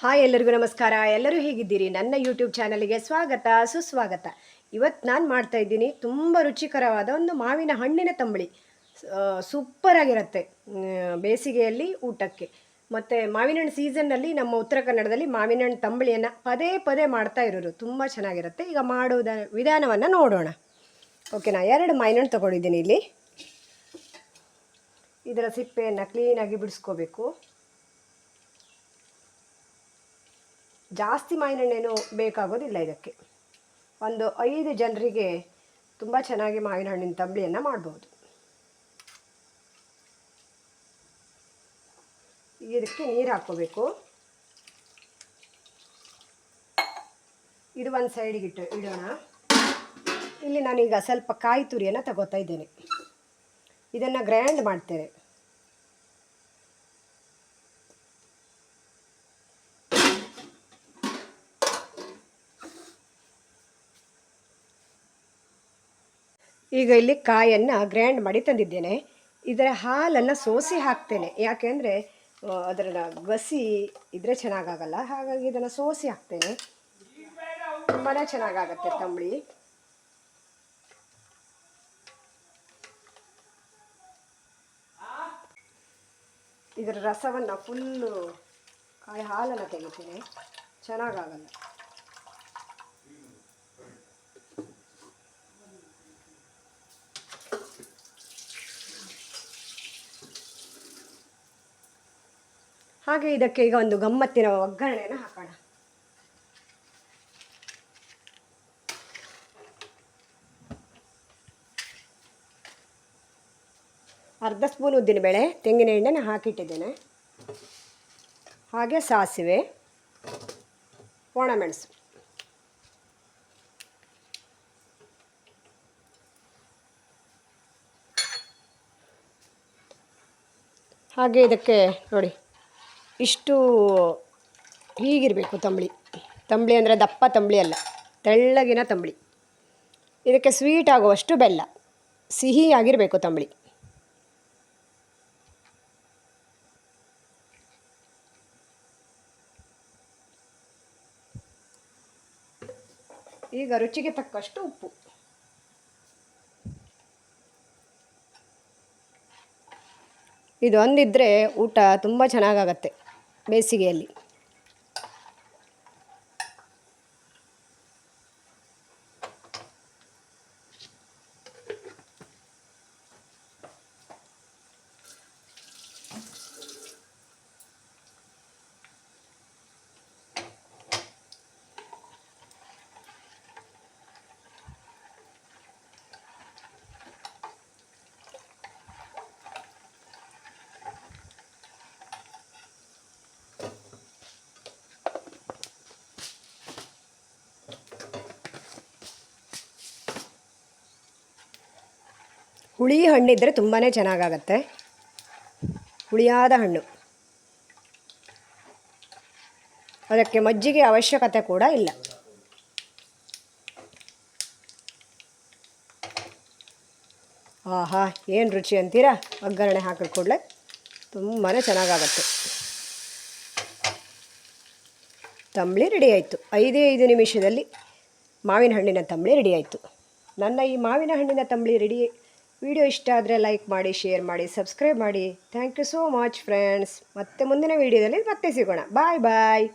Hi ಎಲ್ಲರಿಗೂ ನಮಸ್ಕಾರ. ಎಲ್ಲರೂ ಹೇಗಿದ್ದೀರಿ? ನನ್ನ ಯೂಟ್ಯೂಬ್ ಚಾನಲ್ಗೆ ಸ್ವಾಗತ ಸುಸ್ವಾಗತ. ಇವತ್ತು ನಾನು ಮಾಡ್ತಾ ಇದ್ದೀನಿ ತುಂಬ ರುಚಿಕರವಾದ ಒಂದು ಮಾವಿನ ಹಣ್ಣಿನ ತಂಬಳಿ. ಸೂಪರಾಗಿರುತ್ತೆ ಬೇಸಿಗೆಯಲ್ಲಿ ಊಟಕ್ಕೆ. ಮತ್ತು ಮಾವಿನ ಹಣ್ಣು ಸೀಸನ್ನಲ್ಲಿ ನಮ್ಮ ಉತ್ತರ ಕನ್ನಡದಲ್ಲಿ ಮಾವಿನ ಹಣ್ಣು ತಂಬಳಿಯನ್ನು ಪದೇ ಪದೇ ಮಾಡ್ತಾ ಇರೋರು. ತುಂಬ ಚೆನ್ನಾಗಿರುತ್ತೆ. ಈಗ ಮಾಡುವುದ ವಿಧಾನವನ್ನು ನೋಡೋಣ. ಓಕೆನಾ? 2 ಮಾವಿನ ಹಣ್ಣು ತೊಗೊಂಡಿದ್ದೀನಿ. ಇಲ್ಲಿ ಇದರ ಸಿಪ್ಪೆಯನ್ನು ಕ್ಲೀನಾಗಿ ಬಿಡಿಸ್ಕೋಬೇಕು. ಜಾಸ್ತಿ ಮಾವಿನ ಹಣ್ಣೇನು ಬೇಕಾಗೋದಿಲ್ಲ ಇದಕ್ಕೆ. ಒಂದು 5 ಜನರಿಗೆ ತುಂಬ ಚೆನ್ನಾಗಿ ಮಾವಿನ ಹಣ್ಣಿನ ತಂಬಳಿಯನ್ನು ಮಾಡ್ಬೋದು. ಇದಕ್ಕೆ ನೀರು ಹಾಕ್ಕೋಬೇಕು. ಇದು ಒಂದು ಸೈಡಿಗೆ ಇಡೋಣ. ಇಲ್ಲಿ ನಾನೀಗ ಸ್ವಲ್ಪ ಕಾಯಿ ತುರಿಯನ್ನು ತಗೋತಾ ಇದ್ದೇನೆ. ಇದನ್ನು ಗ್ರೈಂಡ್ ಮಾಡ್ತೇನೆ. ಈಗ ಇಲ್ಲಿ ಕಾಯನ್ನು ಗ್ರೈಂಡ್ ಮಾಡಿ ತಂದಿದ್ದೇನೆ. ಇದರ ಹಾಲನ್ನು ಸೋಸಿ ಹಾಕ್ತೇನೆ. ಯಾಕೆಂದರೆ ಅದರ ಗಸಿ ಇದ್ರೆ ಚೆನ್ನಾಗಾಗಲ್ಲ. ಹಾಗಾಗಿ ಇದನ್ನು ಸೋಸಿ ಹಾಕ್ತೇನೆ. ತುಂಬಾ ಚೆನ್ನಾಗಾಗತ್ತೆ ತಂಬಳಿ. ಇದರ ರಸವನ್ನು ಫುಲ್ಲು ಕಾಯಿ ಹಾಲನ್ನು ತೆಗಿತೇನೆ. ಚೆನ್ನಾಗಾಗಲ್ಲ. ಹಾಗೆ ಇದಕ್ಕೆ ಈಗ ಒಂದು ಗಮ್ಮತ್ತಿನ ಒಗ್ಗರಣೆಯನ್ನು ಹಾಕೋಣ. ಅರ್ಧ ಸ್ಪೂನ್ ಉದ್ದಿನಬೇಳೆ, ತೆಂಗಿನ ಎಣ್ಣೆನ ಹಾಕಿಟ್ಟಿದ್ದೇನೆ. ಹಾಗೆ ಸಾಸಿವೆ, ಒಣಮೆಣಸು, ಹಾಗೆ ಇದಕ್ಕೆ ನೋಡಿ ಇಷ್ಟು ಹೀಗಿರಬೇಕು ತಂಬಳಿ. ತಂಬಳಿ ಅಂದರೆ ದಪ್ಪ ತಂಬಳಿ ಅಲ್ಲ, ತೆಳ್ಳಗಿನ ತಂಬಳಿ. ಇದಕ್ಕೆ ಸ್ವೀಟ್ ಆಗುವಷ್ಟು ಬೆಲ್ಲ, ಸಿಹಿಯಾಗಿರಬೇಕು ತಂಬಳಿ. ಈಗ ರುಚಿಗೆ ತಕ್ಕಷ್ಟು ಉಪ್ಪು. ಇದು ಒಂದಿದ್ದರೆ ಊಟ ತುಂಬ ಚೆನ್ನಾಗಾಗತ್ತೆ ಬೇಸಿಗೆಯಲ್ಲಿ. ಹುಳಿ ಹಣ್ಣಿದ್ದರೆ ತುಂಬಾ ಚೆನ್ನಾಗಾಗತ್ತೆ. ಹುಳಿಯಾದ ಹಣ್ಣು. ಅದಕ್ಕೆ ಮಜ್ಜಿಗೆ ಅವಶ್ಯಕತೆ ಕೂಡ ಇಲ್ಲ. ಆಹಾ, ಏನು ರುಚಿ ಅಂತೀರಾ? ಒಗ್ಗರಣೆ ಹಾಕಿದ ಕೂಡಲೇ ತುಂಬಾ ಚೆನ್ನಾಗಾಗತ್ತೆ. ತಂಬಳಿ ರೆಡಿ ಆಯಿತು. 5 ನಿಮಿಷದಲ್ಲಿ ಮಾವಿನ ಹಣ್ಣಿನ ತಂಬಳಿ ರೆಡಿ ಆಯಿತು. ನನ್ನ ಈ ಮಾವಿನ ಹಣ್ಣಿನ ತಂಬಳಿ ವಿಡಿಯೋ ಇಷ್ಟ ಆದರೆ ಲೈಕ್ ಮಾಡಿ, ಶೇರ್ ಮಾಡಿ, ಸಬ್ಸ್ಕ್ರೈಬ್ ಮಾಡಿ. Thank you so much friends. ಮತ್ತೆ ಮುಂದಿನ ವಿಡಿಯೋದಲ್ಲಿ ಮತ್ತೆ ಸಿಗೋಣ. ಬಾಯ್ ಬಾಯ್.